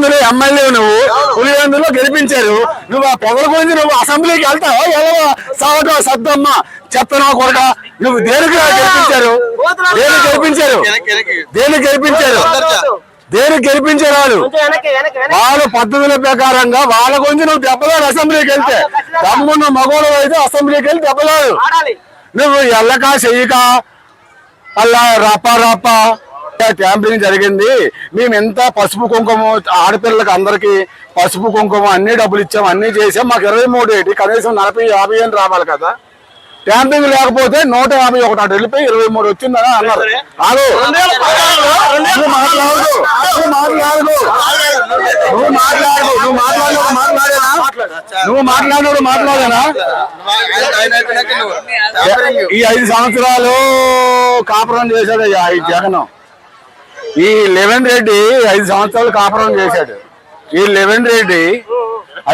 Pulivendula MLA, నువ్వు పులివెందులో గెలిపించారు. నువ్వు ఆ పొగల గురించి నువ్వు అసెంబ్లీకి వెళ్తావా? ఎలా సావటం సద్దమ్మ చెప్తానా కొరక? నువ్వు దేనికి గెలిపించారు? దేనికి గెలిపించారు? దేనికి గెలిపించారు? దేనికి గెలిపించారు? వాళ్ళ పద్ధతుల ప్రకారంగా వాళ్ళ గురించి నువ్వు దెబ్బలాడు. అసెంబ్లీకి వెళ్తే దమ్మున్న మగోడు అయితే అసెంబ్లీకి వెళ్ళి దెబ్బలాడు. నువ్వు ఎల్లక చెయ్యక అలా రప్ప క్యాంపింగ్ జరిగింది. మేము ఎంత పసుపు కుంకుమ ఆడపిల్లలకి అందరికి పసుపు కుంకుమ అన్ని డబ్బులు ఇచ్చాం, అన్ని చేసాం. మాకు 23 ఏంటి, కనీసం 40-50 అని రావాలి కదా. క్యాంపింగ్ లేకపోతే 151 అటు వెళ్ళిపోయి 23 వచ్చిందని అన్నారు. నువ్వు మాట్లాడేనా? ఈ 5 సంవత్సరాలు కాపురం చేశాడు ఈ జగన్. ఈ లెవెన్ రెడ్డి 5 సంవత్సరాలు కాపురం చేశాడు. ఈ లెవెన్ రెడ్డి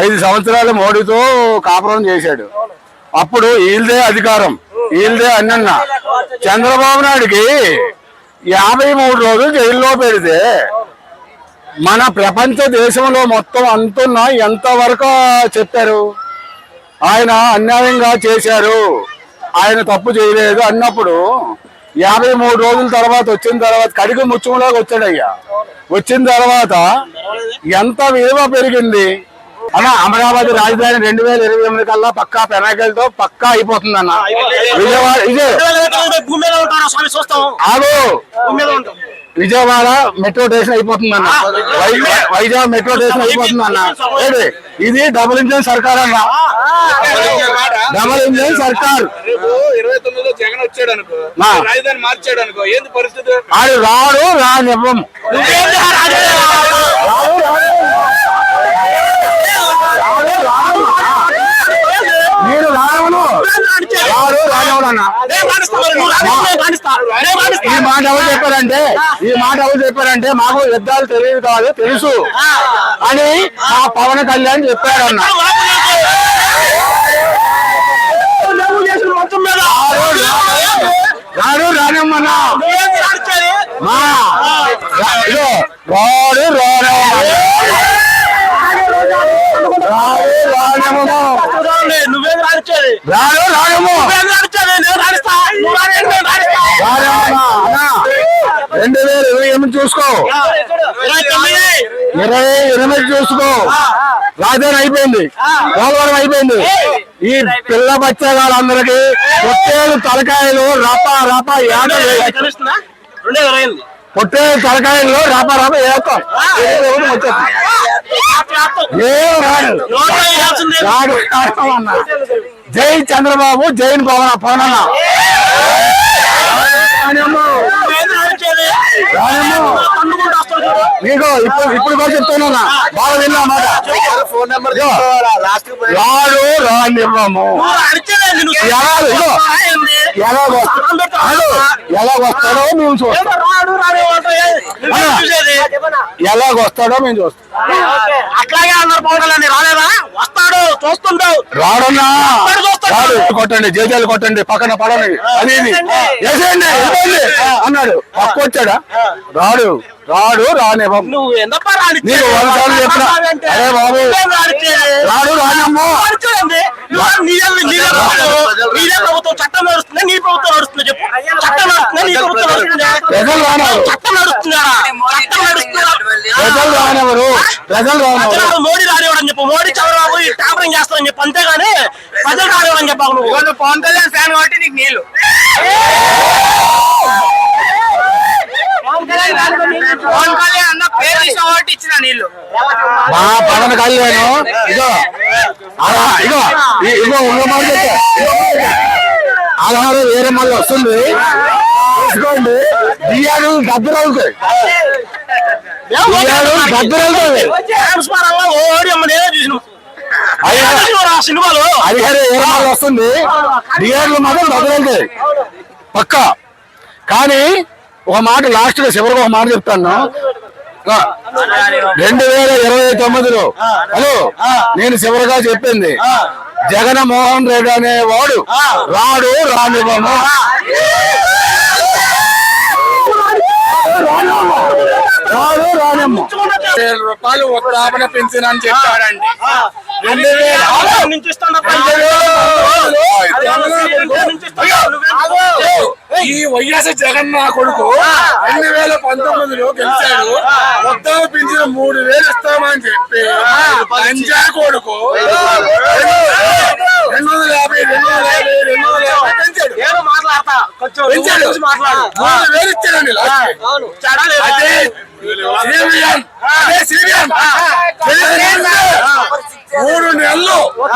5 సంవత్సరాలు మోడీతో కాపురం చేశాడు. అప్పుడు వీళ్ళదే అధికారం, వీళ్ళదే అన్న. చంద్రబాబు నాయుడికి 53 రోజులు జైల్లో పెడితే మన ప్రపంచ దేశంలో మొత్తం అంతున్నా ఎంతవరకు చెప్పారు? ఆయన అన్యాయంగా చేశారు, ఆయన తప్పు చేయలేదు అన్నప్పుడు 53 రోజుల తర్వాత వచ్చిన తర్వాత కడిగి ముచ్చులాగా వచ్చాడయ్యా. వచ్చిన తర్వాత ఎంత విలువ పెరిగింది అన్న. అమరావతి రాజధాని 2028 కల్లా పక్కా పెనాకలతో పక్కా అయిపోతుంది అన్న. విజయవాడ మెట్రో స్టేషన్ అయిపోతుంది అన్న. వైజాగ్ మెట్రో స్టేషన్ అయిపోతుంది అన్న. ఇది డబుల్ ఇంజన్ సర్కార్ అన్న, డబుల్ ఇంజన్ సర్కార్. 29లో జగన్ వచ్చాడు అనుకో, రాజధాని మార్చాడు అనుకో, ఏంది పరిస్థితి? ఆడు రాడు రానివ్వం. మీరు రానివ్వను, రానివ్వనన్నా. ఈ మాట ఎవరు చెప్పారంటే మాకు యుద్ధాలు తెలియదు కాదు తెలుసు అని మా పవన్ కళ్యాణ్ చెప్పారన్న. రాడు రానిమ్మన్నా, రాడు రాను 2028 చూసుకో, 2028 చూసుకో. రాజధాని అయిపోయింది, పోలవరం అయిపోయింది. ఈ పిల్ల బచ్చగాళ్ళందరికీ పొట్టేలు తలకాయలు రప పొట్టేలు తలకాయలు రప వేస్తాం. జై చంద్రబాబు, జై పవన్ అన్న. నీకు ఇప్పుడు కూడా చెప్తున్నా, బాగా విన్నా మాట. రాడు రానివ్వము. ఎలాగొస్తాడో మేము చూస్తాం, ఎలాగొస్తాడో మేము చూస్తాం. అట్లాగే అన్నారు పోవడాలని. రాలేదా? వస్తాడు, చూస్తుంటావు. రాడన్నా, రాడు. కొట్టండి, జేజాలు కొట్టండి, పక్కన పడండి అది వేసేయండి అన్నాడు. పక్క వచ్చాడా? రాడు రానివ్వం. నువ్వు ఎందుకు నీకు 100 సార్లు చెప్పినా, అరే బాబు రాడు రానమ్మో. నీదే ప్రభుత్వం చట్టం నడుస్తుంది, నీ ప్రభుత్వం నడుస్తుంది. చెప్పు, చట్టం నడుస్తుంది, నీ ప్రభుత్వం నడుస్తుంది. ప్రజలు రానవరు, చట్టం నడుస్తుందా? ప్రజలు రానవరు, ప్రజలు రానవరు. మోడీ రానివ్వడం చెప్పు, మోడీ చంద్రబాబు టాపరింగ్ చేస్తారని చెప్పు, అంతేగాని ప్రజలు రానివ్వడం చెప్పావు. నువ్వు పవన్ కళ్యాణ్ ఫ్యాన్ కాబట్టి నీకు నీళ్ళు. పవన్ కళ్యాణ్ అన్న పేరు కాబట్టి ఇచ్చిన నీళ్ళు. మా పవన్ కళ్యాణ్ ఆధారం వేరే మళ్ళీ వస్తుంది తీసుకోండి. బియ్యాలు గద్దరవుతాయి, బియ్యాలు గద్దరవుతాయి. సినిమాలో 15 వేరే మళ్ళీ వస్తుంది, బియ్యాలు మాత్రం గద్దరవుతాయి పక్క. కానీ ఒక మాట లాస్ట్ గా చివరికి ఒక మాట చెప్తాను. 2029లో హలో నేను చివరిగా చెప్పింది, జగన్మోహన్ రెడ్డి అనేవాడు రాడు రానివ్వము. రానమ్మ. 1000 రూపాయలు వృద్ధాప్య పెన్షన్ అని చెప్పాడండి. 2000 నుంచి ఇస్తాను ఈ వైఎస్ జగన్ నా కొడుకు 2019లో గెలిచాడు. మొత్తం పింఛను 3000 ఇస్తామని చెప్పి పంజా కొడుకు 250 పెంచాడు. నేను మాట్లాడతా కొంచెం పెంచాడు. మాట్లాడు 3000 ఇచ్చాడండి లాస్ట్. అవును తేడా లేదు. అదే CBN, అదే CBN. 3 నెలలు ఆ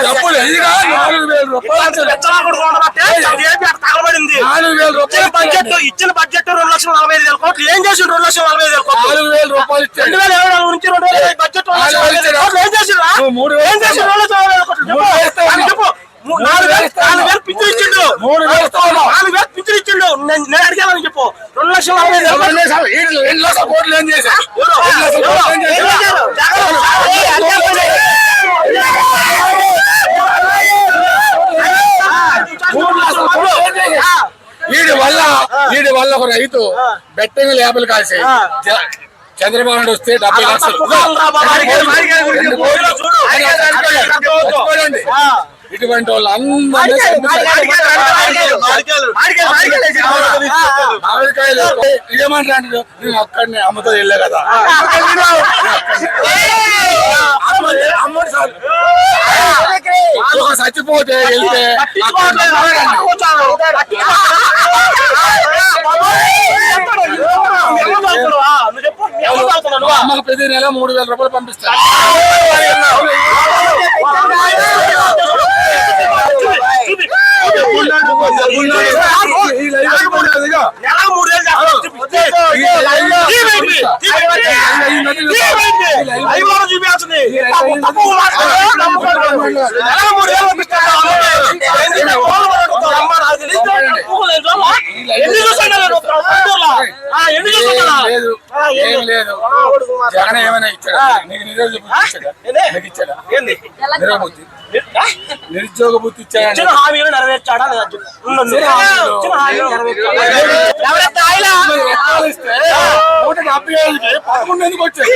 డబ్బులు ఎదిగా 4000 రూపాయలు. 4000 రూపాయలు ఇచ్చిన బడ్జెట్ 2,45,000 కోట్లు ఏం చేసి 2,45,000 కోట్లు 4000 రూపాయలు ఇచ్చాడు. 2007 నుంచి 2020 బడ్జెట్ 2,45,000 కోట్లు ఏం చేసిరా? ఏం చేసి 2,45,000 కోట్లు చెప్పు. 4,000 పింఛన్ ఇచ్చిండు. 4,000 పింఛన్ ఇచ్చిండు. నేను అడిగాను చెప్పు. 2,45,000 కోట్లు ఏం చేశారు? వీడి వల్ల ఒక రైతు బెట్టింగ్ లేబుల్ కాసి చంద్రబాబు నాయుడు వస్తే 70 లక్షలు. ఇటువంటి వాళ్ళు అందరూ మామిడికాయలు ఏమంటాడు? నేను ఒక్కడిని అమ్మతో వెళ్ళే కదా. ఒక చచ్చిపోతే వెళ్తే అమ్మకు ప్రతి నెల 3,000 రూపాయలు పంపిస్తాను. ఏం లేదు. జగన్ ఏమైనా ఇచ్చాడా? నీకు ఇచ్చాడా? నిరుద్యోగ బుద్ధి ఇచ్చాడా? హామీలు నెరవేర్చాడా? 11 ఎందుకు వచ్చాయి?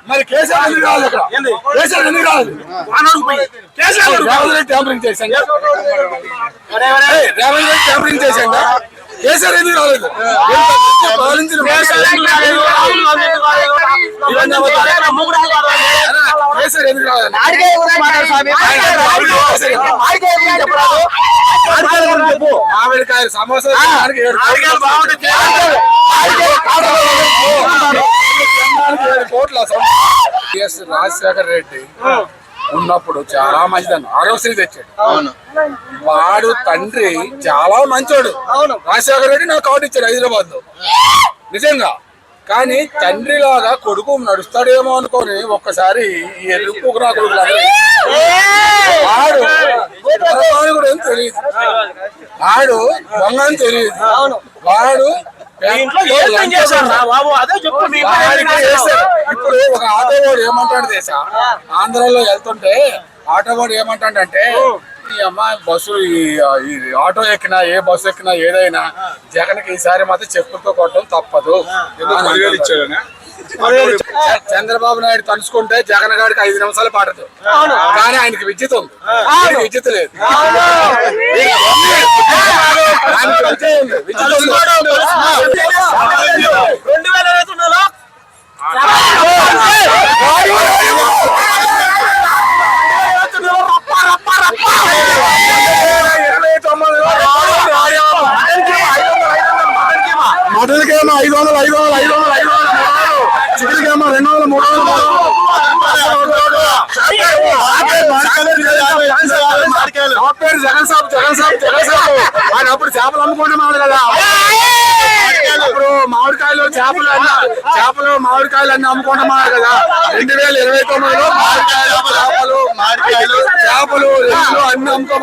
మరి కేసీఆర్ ఎందుకు రాదు? కేసీఆర్ ఎందుకు రాదు? రేవంత్ రెడ్డి ట్యాంపరింగ్ చేశాను. రేవంత్ రెడ్డి ట్యాంపరింగ్ చేశాను. కేసీఆర్ ఎందుకు రాలేదు? పాలించిన కేసీఆర్ ఎందుకు రాలేదు? మామిడికాయ సమోసా రాజశేఖర్ రెడ్డి ఉన్నప్పుడు చాలా మంచిదన్న ఆరోగ్యశ్రీ తెచ్చాడు. వాడు తండ్రి చాలా మంచోడు. రాజశేఖర రెడ్డి నాకు కార్డు ఇచ్చాడు హైదరాబాద్ లో నిజంగా. కానీ తండ్రి లాగా కొడుకు నడుస్తాడేమో అనుకోని ఒక్కసారి ఈ ఎరుపు నా కొడుకులు వాడు కూడా ఏం తెలియదు, వాడు దొంగ అని తెలియదు, వాడు ఇప్పుడు ఒక ఆటో వాడు ఏమంటాడు తెలుసా? ఆంధ్రాలో వెళ్తుంటే ఆటో వాడు ఏమంటాడంటే ఈ అమ్మాయి బస్సు ఈ ఆటో ఎక్కినా ఏ బస్సు ఎక్కినా ఏదైనా జగన్కి ఈసారి మాత్రం చెప్పులతో కొట్టడం తప్పదు. చంద్రబాబు నాయుడు తలుచుకుంటే జగన్ గారికి 5 నిమిషాలు పడదు, కానీ ఆయనకి విద్యుత్ ఉంది, విద్యుత్ లేదు. మటన్కేమో 500 చికెన్కేమో 200 300 జగన్ సాబ్ ఆయన అప్పుడు చేపలు అమ్ముకుంటే మాడు కదా. ఇప్పుడు మామిడికాయలు చేపలు మామిడికాయలు అన్ని అమ్ముకుంటే మాడు కదా. 2029లో మామిడికాయలు చేపలు అన్ని అమ్ముకో